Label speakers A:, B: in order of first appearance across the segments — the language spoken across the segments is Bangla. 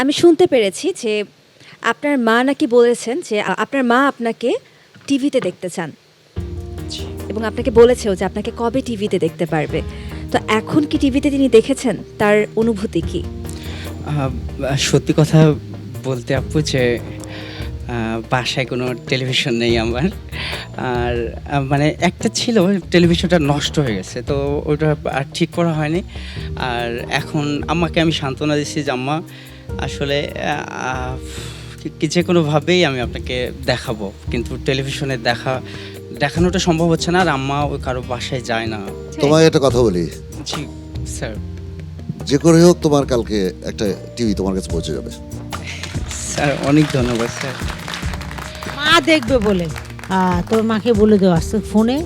A: আমি শুনতে পেরেছি যে আপনার মা নাকি বলেছেন যে আপনার মা আপনাকে টিভিতে দেখতে চান এবং আপনাকে বলেছেও যে আপনাকে কবে টিভিতে দেখতে পারবে। তো এখন কি টিভিতে তিনি দেখেছেন? তার অনুভূতি কি?
B: সত্যি কথা বলতে আপু যে বাসায় কোনো টেলিভিশন নেই আমার। আর মানে একটা ছিল, টেলিভিশনটা নষ্ট হয়ে গেছে, তো ওটা আর ঠিক করা হয়নি। আর এখন আম্মাকে আমি সান্ত্বনা দিচ্ছি যে আম্মা আসলে যে কোনোভাবেই আমি আপনাকে দেখাবো, কিন্তু টেলিভিশনে দেখানোটা সম্ভব হচ্ছে না। আর আম্মা ওই কারো বাসায় যায় না।
C: তোমায় একটা কথা বলি,
B: জি স্যার।
C: যে করে হোক তোমার কালকে একটা টিভি তোমার কাছে পৌঁছে যাবে।
B: স্যার অনেক ধন্যবাদ স্যার।
D: মা দেখবে বলে তোর মাকে বলে দেওয়া আসছে ফোনে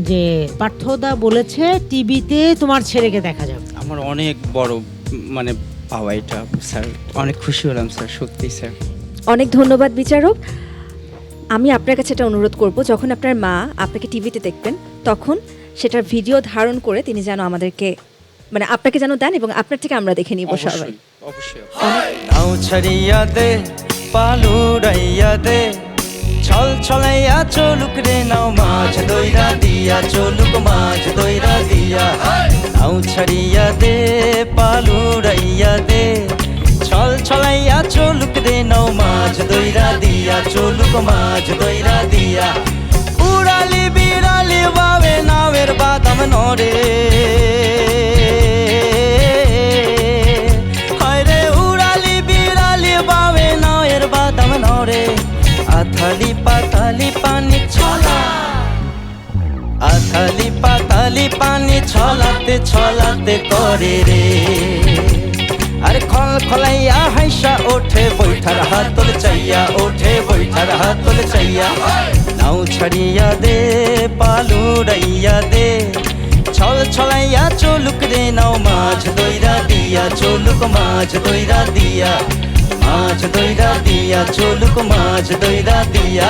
D: যে পার্থদা বলেছে টিভিতে তোমার ছেলেকে দেখা যাবে।
B: আমার অনেক বড় মানে পাওয়া এটা স্যার, অনেক খুশি হলাম স্যার, সত্যি স্যার।
A: অনেক ধন্যবাদ বিচারক। আমি আপনার কাছে একটা অনুরোধ করব, যখন আপনার মা আপনাকে টিভিতে দেখবেন তখন সেটার ভিডিও ধারণ করে তিনি যেন আমাদেরকে মানে আপনাকে যেন দেন এবং আপনার থেকে আমরা দেখে নিব সবাই।
B: অবশ্যই।
E: নাও ছাড়িয়া দে পালুরাইয়া দে, ছল ছলাইয়া চলুক রে নাও মাছ দইরা দিয়া, চলুক মাছ দইরা দিয়া। নাও ছাড়িয়া দে পালুরাইয়া দে, ছল ছলাইয়া চলুক রে নাও মাছ দইরা দিয়া, চলুক মাছ দইরা দিয়া। উড়ালি বিড়ালি বাবে নাওয়ের বাদাম নড়ে, আথালি পাতালি পানি ছলা, আথালি পাতালি পানি ছলাতে ছলাতে করে রে। আরে খল খলাইয়া হাইসা ওঠে বৈঠার হাতল চাইয়া, ওঠে বৈঠার হাতল চাইয়া। নাও ছাড়িয়া দে পালুরাইয়া দে, ছল ছলাইয়া চলুক রে নাও মাছ দইরা দিয়া, চলুক মাছ দইরা দিয়া, মাছ দইরা দিয়া, চলুক মাছ দইরা দিয়া।